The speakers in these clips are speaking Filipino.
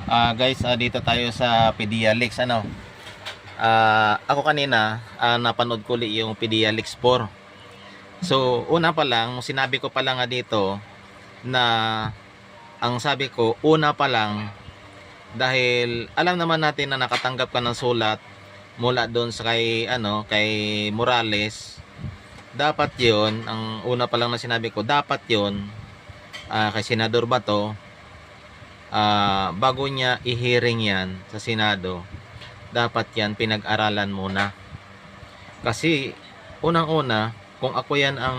Guys, dito tayo sa Pedialyx ako kanina napanood ko li yung Pedialyx 4. So, una pa lang, sinabi ko pa lang nga dito na ang sabi ko, una pa lang dahil alam naman natin na nakatanggap ka ng sulat mula doon sa kay Morales. Dapat 'yon, ang una pa lang na sinabi ko, dapat 'yon kay Senador Bato. Bago niya i-hearing yan sa Senado, dapat yan pinag-aralan muna. Kasi unang-una, kung ako yan ang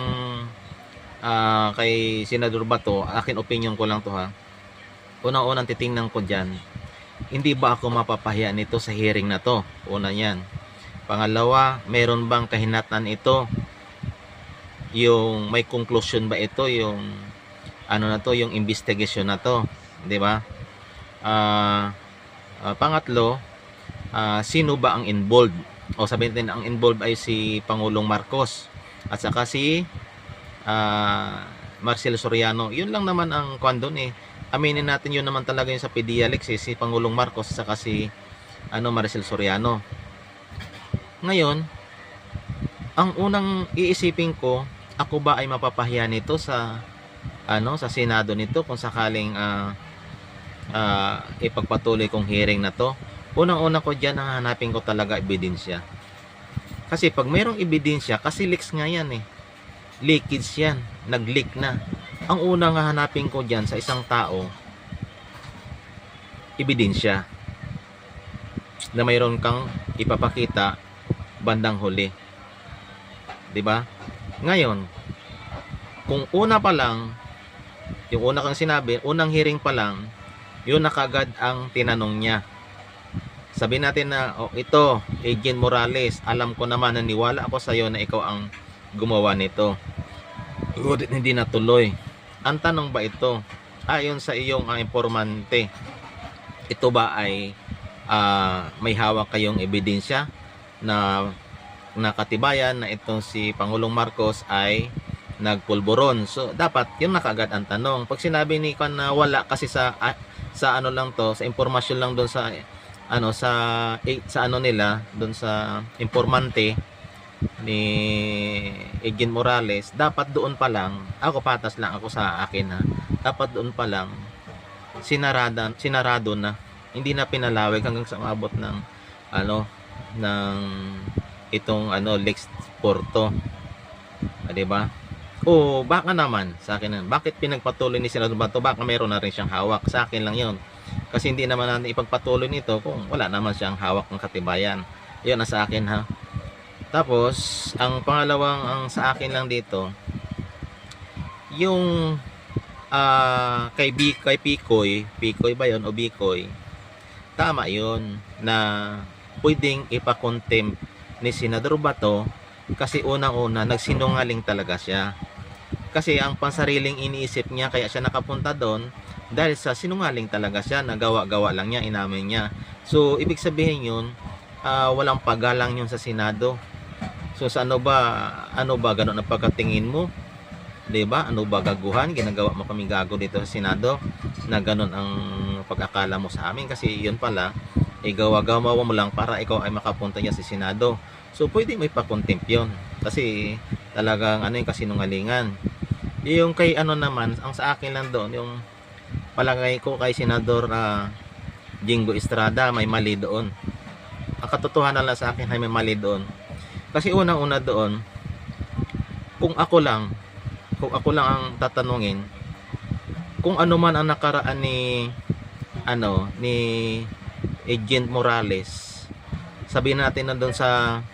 kay Senador Bato, akin opinion ko lang to ha. Unang-unang titingnan ko dyan, hindi ba ako mapapahiya nito sa hearing na to? Una yan. Pangalawa, meron bang kahinatnan ito? Yung may conclusion ba ito? Yung na to, yung investigation na to, di ba? Pangatlo, sino ba ang involved? O sabihin natin ang involved ay si Pangulong Marcos at saka si Marcelo Soriano. Yun lang naman ang doon eh. Aminin natin yun naman talaga yung sa Pedialyx si Pangulong Marcos at saka si Marcelo Soriano. Ngayon, ang unang iisipin ko, ako ba ay mapapahiya nito sa sa Senado nito kung sakaling ipagpatuloy kong hearing na to? Unang-una ko dyan, hanapin ko talaga ebidensya. Kasi pag mayroong ebidensya, kasi leaks nga yan eh. Leakage yan. Nag-leak na. Ang unang hanapin ko dyan sa isang tao, ebidensya na mayroon kang ipapakita bandang huli. 'Di ba? Ngayon, kung una pa lang, yung una kang sinabi, unang hearing pa lang, yun na kagad ang tinanong niya. Sabihin natin na, ito, Agent Morales, alam ko naman, naniwala ako sa iyo na ikaw ang gumawa nito. Ngunit hindi natuloy. Ang tanong ba ito, ayon sa iyong informante, ito ba ay may hawak kayong ebidensya na nakatibayan na itong si Pangulong Marcos ay nagpulburon? So dapat yun na kagad ang tanong. Pag sinabi ni Kwan na wala, kasi sa lang to, sa impormasyon lang doon sa nila doon sa informante ni Agent Morales, dapat doon pa lang, ako patas lang ako sa akin ha, dapat doon pa lang sinarado na, hindi na pinalawig hanggang sa umabot ng ng itong Lex Porto, di ba? O baka naman sa akin, bakit pinagpatuloy ni Senador Bato? Baka meron na rin siyang hawak. Sa akin lang yon, kasi hindi naman natin ipagpatuloy nito kung wala naman siyang hawak ng katibayan. Yun na sa akin ha. Tapos ang pangalawang ang sa akin lang dito, yung kay Picoy ba yon o Bicoy, tama yon na pwedeng ipakontempt ni Senador Bato kasi unang-una nagsinungaling talaga siya. Kasi ang pansariling iniisip niya, kaya siya nakapunta doon dahil sa sinungaling talaga siya, nagawa-gawa lang niya, inamin niya. So ibig sabihin yun, walang paggalang yun sa Senado. So sa ano ba ganun ang pagkatingin mo? 'Di ba? Ano ba gaguhan? Ginagawa mo kami gago dito sa Senado na ganun ang pag-akala mo sa amin? Kasi yun pala, gawa-gawa mo lang para ikaw ay makapunta niya sa Senado. So pwede mo ipakontempt yun kasi talagang yung kasinungalingan. Yung kay naman, ang sa akin lang doon, yung palagay ko kay Senador Jingo Estrada, may mali doon. Ang katotohanan lang sa akin ay may mali doon. Kasi unang-una doon, kung ako lang ang tatanungin, kung ano man ang nakaraan ni Agent Morales, sabihin natin na doon sa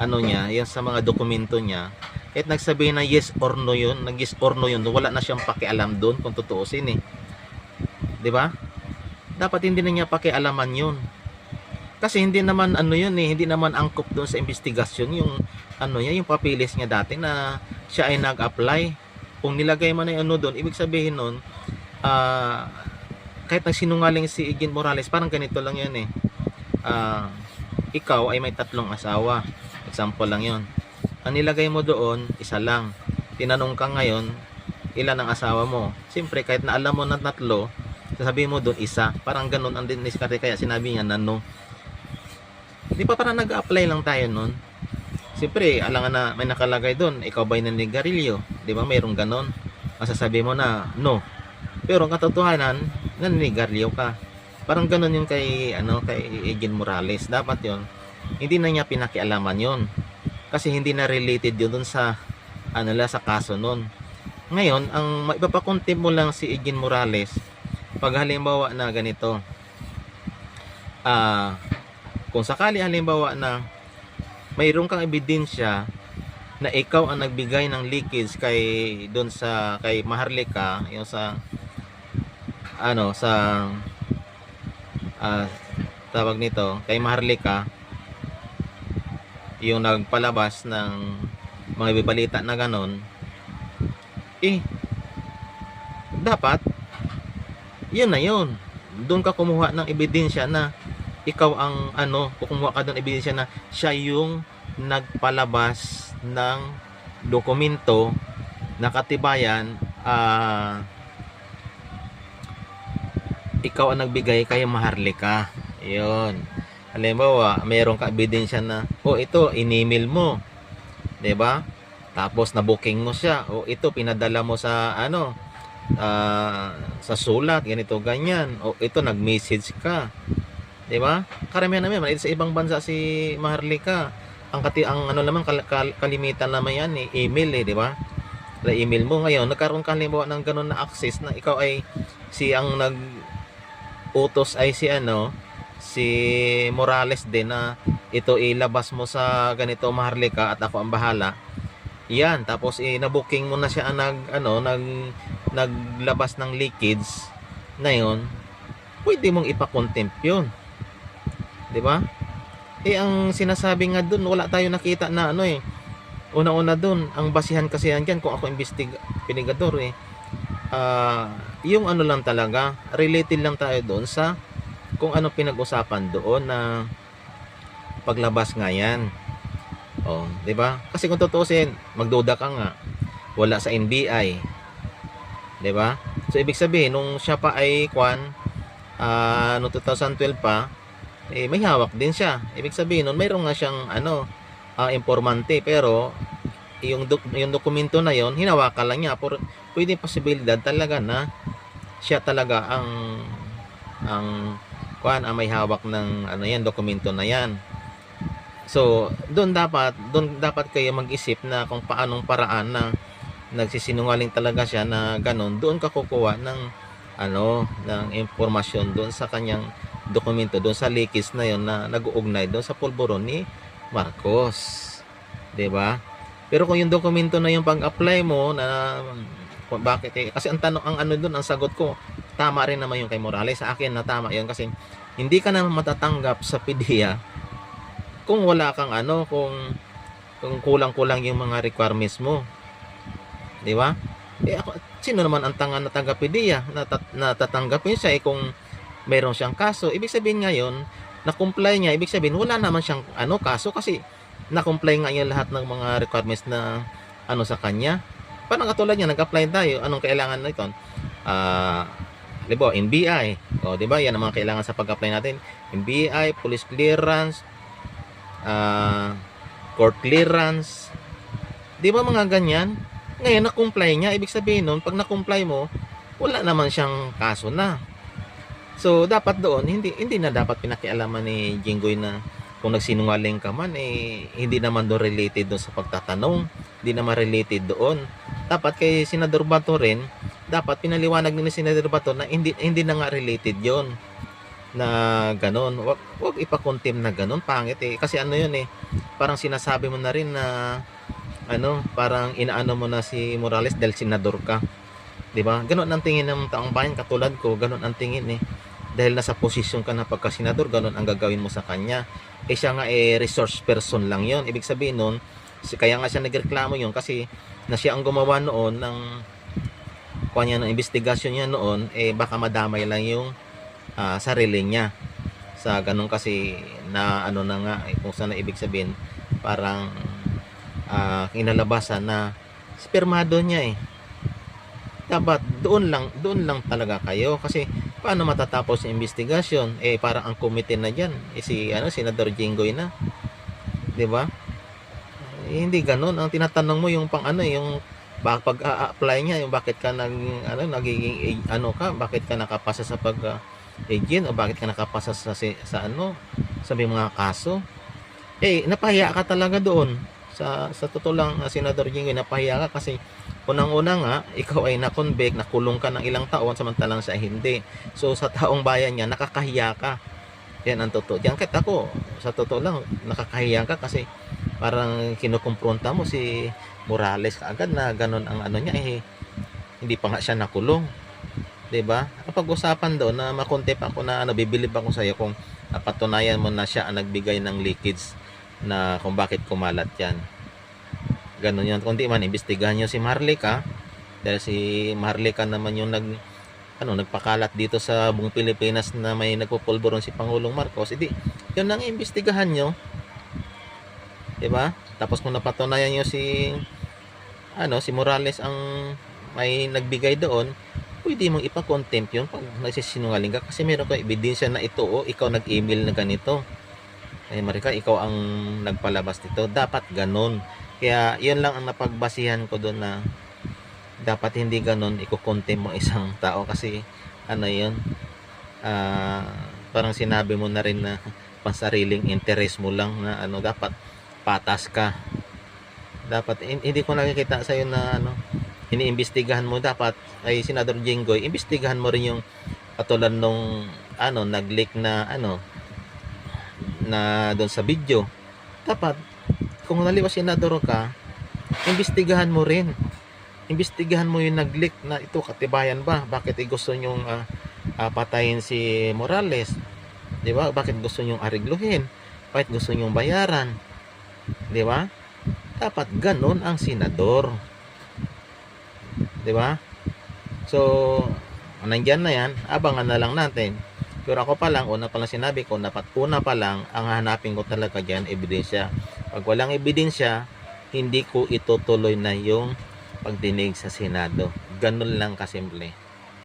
niya, yung sa mga dokumento niya, kahit nagsabi na yes or no yun, nag-yes or no yun, wala na siyang pakialam doon kung tutuusin eh. 'Di ba? Dapat hindi na niya pakialaman yun. Kasi hindi naman hindi naman angkop doon sa investigasyon yung yung papilis niya dati na siya ay nag-apply. Kung nilagay man na doon, ibig sabihin nun, kahit nagsinungaling si Agent Morales, parang ganito lang yan eh. Ikaw ay may 3 asawa. Example lang yon. Ang nilagay mo doon, isa lang. Tinanong ka ngayon, ilan ang asawa mo? Siyempre, kahit na alam mo na 3, Sasabihin mo doon isa, parang ganun ang diskarte, kaya sinabi niya na no. Di pa parang nag-apply lang tayo nun. Siyempre, alangan na may nakalagay doon, ikaw ba'y naninigarilyo? Di ba, mayroong ganon. Masasabi mo na no. Pero ang katotohanan, naninigarilyo ka. Parang ganon yung kay Eugene Morales. Dapat yon, hindi na niya pinakialaman yon. Kasi hindi na related yun dun sa sa kaso nun. Ngayon, ang maipapakontempt mo lang si Eugene Morales pag halimbawa na ganito. Kung sakali halimbawa na mayroon kang ebidensya na ikaw ang nagbigay ng leakage kay Maharlika, yung sa tawag nito, kay Maharlika, yung nagpalabas ng mga bibalita na ganon, dapat yun na yun, doon ka kumuha ng ebidensya na ikaw ang kumuha ka doon ebidensya na siya yung nagpalabas ng dokumento na katibayan ikaw ang nagbigay kay Maharlika. Yun. Halimbawa, mayroon ka ebidensya na ito in-email mo, 'di ba? Tapos na-booking mo siya, ito pinadala mo sa sa sulat, ganito ganyan, ito nag-message ka, 'di ba? Karamihan naman sa ibang bansa si Maharlika, ang naman kalimitan naman yan email, di ba? Email mo ngayon, nagkaroon ka halimbawa ng ganun na access na ikaw ay ang nag-utos ay si Morales din na ito ilabas mo sa ganito Maharlika at ako ang bahala. Yan, tapos na-booking mo na siya naglabas ng leakage na yun, pwede mong ipakontempt yun. 'Di ba? Ang sinasabi nga doon, wala tayo nakita na una-una doon, ang basihan kasi yan dyan, kung ako investigador yung lang talaga, related lang tayo doon sa kung ano pinag-usapan doon na paglabas nga yan. 'Di ba? Kasi kung tutusin, magduda ka nga, wala sa NBI. 'Di ba? So ibig sabihin nung siya pa ay noong 2012 pa, may hawak din siya. Ibig sabihin nun, mayroon nga siyang informante, pero yung dokumento na yon hinawakan lang niya. Pwede posibilidad talaga na siya talaga ang may hawak ng dokumento na yan. So doon dapat kayo mag-isip na kung paanong paraan na nagsisinungaling talaga siya na ganun. Doon ka kukuha ng impormasyon doon sa kanyang dokumento, doon sa leakage na yon na nag-uugnay doon sa pulburon ni Marcos, 'di ba? Pero kung yung dokumento na yung pag-apply mo na bakit kasi ang tanong doon, ang sagot ko, tama rin naman yung kay Morales. Sa akin na tama yun kasi hindi ka na matatanggap sa PDEA kung wala kang kung kulang-kulang yung mga requirements mo, 'di ba? Sino naman ang na taga PDEA na tatanggapin siya kung meron siyang kaso? Ibig sabihin ngayon, na-comply niya, ibig sabihin wala naman siyang kaso kasi na-comply nga yung lahat ng mga requirements na sa kanya. Parang katulad niya, nag-apply tayo, anong kailangan na ito? Diba, NBI. Di ba? Yan ang mga kailangan sa pag-apply natin. NBI, police clearance, court clearance. Di ba mga ganyan? Ngayon, na-comply niya. Ibig sabihin nun, pag na-comply mo, wala naman siyang kaso na. So, dapat doon, hindi na dapat pinakialaman ni Jinggoy na kung nagsinungaling ka man, hindi naman doon related doon sa pagtatanong. Hindi naman related doon. Dapat kay Senador Bato rin, dapat pinaliwanag ni Senador Bato na hindi na nga related yon na ganon. Wag ipakontempt na ganon, pangit kasi yun parang sinasabi mo na rin na parang inaano mo na si Morales dahil senador ka. 'Di ba? Ganon ang tingin ng taong bayan katulad ko, ganon ang tingin dahil nasa posisyon ka na pagka-senador, ganon ang gagawin mo sa kanya. Siya nga resource person lang yon. Ibig sabihin nun, kaya nga siya nagreklamo yon kasi na siya ang gumawa noon ng ng investigasyon niya noon, baka madamay lang yung sarili niya sa ganun kasi na na nga kung saan ibig sabihin parang kinalabasan na spermado niya. Dapat doon lang talaga kayo kasi paano matatapos yung investigasyon? Eh, parang ang komite na dyan, si Senador Jinggoy na. 'Di ba? Hindi ganoon. Ang tinatanong mo yung yung pag-a-apply niya, yung bakit ka nagiging bakit ka nakapasa sa agent, o bakit ka nakapasa sa may mga kaso. Eh, napahiya ka talaga doon. Sa totoo lang, Senador Jinggoy, napahiya ka kasi unang-una nga, ikaw ay na-convict, nakulong ka ng ilang taon, samantalang siya hindi. So, sa taong bayan niya, nakakahiya ka. Yan ang totoo. Yan, kahit ako, sa totoo lang, nakakahiya ka kasi parang kinukumpronta mo si Morales kaagad na ganun ang niya, hindi pa nga siya nakulong. 'Di ba? Kapag usapan doon na makontep ako na bibilib ako sa iyo kung napatunayan mo na siya ang nagbigay ng leakage na kung bakit kumalat yan. Ganun yun. Kung di man, imbestigahan nyo si Marlica, dahil si Marlica naman yung nagpakalat dito sa buong Pilipinas na may nagpupulburon si Pangulong Marcos. Hindi, yun ang imbestigahan nyo. Diba? Tapos kung napatunayan nyo si Morales ang may nagbigay doon, pwede mong ipa-contempt yun pag nagsisinungaling ka kasi meron ka ebidensya na ito, ikaw nag-email na ganito. Marika, ikaw ang nagpalabas nito. Dapat ganun. Kaya yun lang ang napagbasihan ko doon na dapat hindi ganun iko-contempt mo isang tao kasi yun, parang sinabi mo na rin na pansariling interest mo lang na dapat patas ka. Dapat hindi ko nakikita sa iyo na iniimbestigahan mo. Dapat ay Senador Jinggoy, imbestigahan mo rin yung katulad nung nag-leak na na doon sa video. Dapat kung naliwa senador ka, imbestigahan mo rin. Imbestigahan mo yung nag-leak na ito, katibayan ba? Bakit gusto nyong patayin si Morales? 'Di ba? Bakit gusto nyong arigluhin? Bakit gusto nyong bayaran? 'Di ba? Dapat ganun ang senador. 'Di ba? So, nandiyan na yan, abangan na lang natin. Pero ako pa lang, una pa lang sinabi ko, una pa lang, ang hanapin ko talaga dyan, ebidensya. Pag walang ebidensya, hindi ko itutuloy na yung pagdinig sa Senado. Ganun lang kasimple.